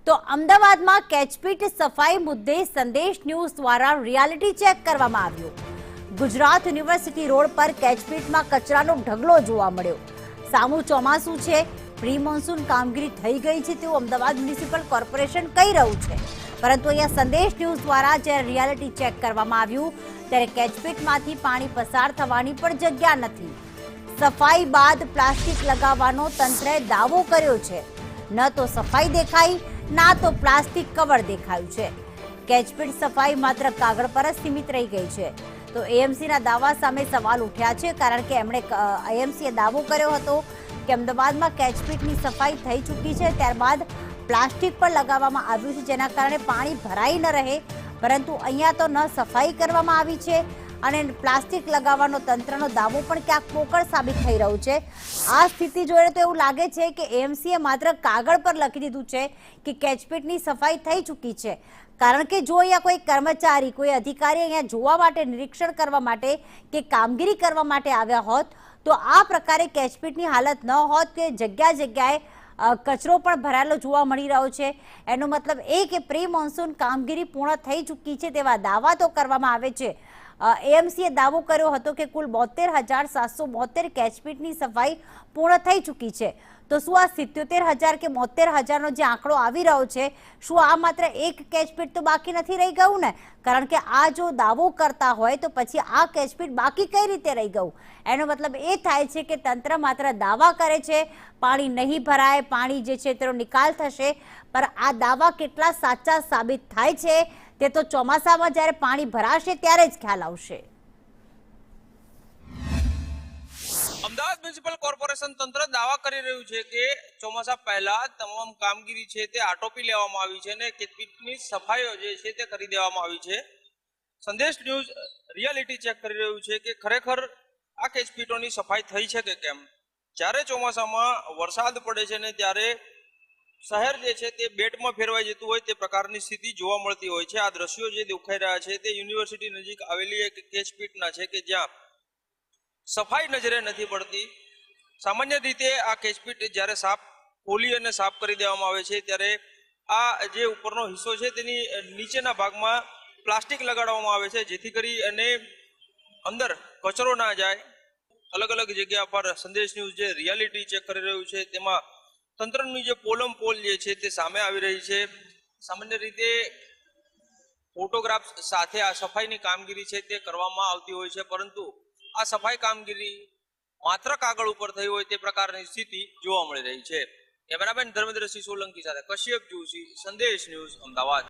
તો અમદાવાદમાં કેચપીટ સફાઈ મુદ્દે સંદેશ ન્યૂઝ દ્વારા રિયાલિટી ચેક કરવામાં આવ્યું। ગુજરાત યુનિવર્સિટી રોડ પર કેચપીટમાં કચરાનો ઢગલો જોવા મળ્યો। સામું ચોમાસું છે, પ્રી મોન્સૂન કામગીરી થઈ ગઈ છે તેવું અમદાવાદ મ્યુનિસિપલ કોર્પોરેશન કહી રહ્યું છે, પરંતુ અહીંયા સંદેશ ન્યૂઝ દ્વારા જ્યારે રિયાલિટી ચેક કરવામાં આવ્યું ત્યારે કેચપીટમાંથી પાણી પસાર થવાની પણ જગ્યા નથી। સફાઈ બાદ પ્લાસ્ટિક લગાવવાનો તંત્રએ દાવો કર્યો છે, ન તો સફાઈ દેખાઈ ના તો પ્લાસ્ટિક કવર દેખાયું છે। કેચપીટ સફાઈ માત્ર કાગળ પર જ સીમિત રહી ગઈ છે। તો એએમસીના દાવા સામે સવાલ ઉઠ્યા છે, કારણ કે એમણે એએમસીએ દાવો કર્યો હતો કે અમદાવાદમાં કેચપીટની સફાઈ થઈ ચૂકી છે, ત્યારબાદ પ્લાસ્ટિક પણ લગાવવામાં આવ્યું છે, જેના કારણે પાણી ભરાઈ ન રહે, પરંતુ અહીંયા તો ન સફાઈ કરવામાં આવી છે અને પ્લાસ્ટિક લગાવવાનો તંત્રનો દાવો પણ ક્યાંક પોકળ સાબિત થઈ રહ્યું છે। આ સ્થિતિ જોઈને તો એવું લાગે છે કે એએમસીએ માત્ર કાગળ પર લખી દીધું છે કે કેચપીટની સફાઈ થઈ ચૂકી છે, કારણ કે જો અહીંયા કોઈ કર્મચારી, કોઈ અધિકારી અહીંયા જોવા માટે, નિરીક્ષણ કરવા માટે કે કામગીરી કરવા માટે આવ્યા હોત તો આ પ્રકારે કેચપીટની હાલત ન હોત કે જગ્યા જગ્યાએ કચરો પણ ભરાયેલો જોવા મળી રહ્યો છે। એનો મતલબ એ કે પ્રી મોન્સૂન કામગીરી પૂર્ણ થઈ ચૂકી છે તેવા દાવા તો કરવામાં આવે છે। એએમસીએ દાવો કર્યો હતો કે કુલ 72,772 કેચપીટની સફાઈ પૂર્ણ થઈ ચૂકી છે, તો શું આ 77,000 કે 72,000નો જે આંકડો આવી રહ્યો છે, શું આ માત્ર એક કેચપીટ તો બાકી નથી રહી ગયું ને? કારણ કે આ જો દાવો કરતા હોય તો પછી આ કેચપીટ બાકી કઈ રીતે રહી ગયું? એનો મતલબ એ થાય છે કે તંત્ર માત્ર દાવા કરે છે, પાણી નહીં ભરાય, પાણી જે છે તેનો નિકાલ થશે, પણ આ દાવા કેટલા સાચા સાબિત થાય છે તે તો ચોમાસામાં જ્યારે પાણી ભરાશે ત્યારે જ ખ્યાલ આવશે। અમદાવાદ મ્યુનિસિપલ કોર્પોરેશન તંત્ર દાવા કરી રહ્યું છે કે ચોમાસા પહેલા તમામ કામગીરી છે તે આટોપી લેવામાં આવી છે અને કેચપીટની સફાઈઓ જે છે તે કરી દેવામાં આવી છે। સંદેશ ન્યૂઝ રિયાલિટી ચેક કરી રહ્યું છે કે ખરેખર આ કેચપીટોની સફાઈ થઈ છે કે કેમ। જ્યારે ચોમાસામાં વરસાદ પડે છે ને ત્યારે શહેર જે છે તે બેટમાં ફેરવાઈ જતું હોય તે પ્રકારની સ્થિતિ જોવા મળતી હોય છે। આ દ્રશ્યો જે દેખાઈ રહ્યા છે તે યુનિવર્સિટી નજીક આવેલી એક કેચપીટના છે કે જ્યાં સફાઈ નજરે નથી પડતી। સામાન્ય રીતે આ કેચપીટ જ્યારે સાફ ખોલી અને સાફ કરી દેવામાં આવે છે ત્યારે આ જે ઉપરનો હિસ્સો છે તેની નીચેના ભાગમાં પ્લાસ્ટિક લગાડવામાં આવે છે, જેથી કરી અને અંદર કચરો ના જાય। અલગ અલગ જગ્યા પર સંદેશ ન્યૂઝ જે રિયાલિટી ચેક કરી રહ્યું છે તેમાં તંત્રની જે પોલમ પોલ જે છે તે સામે આવી રહી છે। સામાન્ય રીતે ફોટોગ્રાફ સાથે આ સફાઈની કામગીરી છે તે કરવામાં આવતી હોય છે, પરંતુ આ સફાઈ કામગીરી માત્ર કાગળ ઉપર થઈ હોય તે પ્રકારની સ્થિતિ જોવા મળી રહી છે। કેમેરામેન ધર્મેન્દ્રસિંહ સોલંકી સાથે કશ્યપ જોશી, સંદેશ ન્યૂઝ, અમદાવાદ।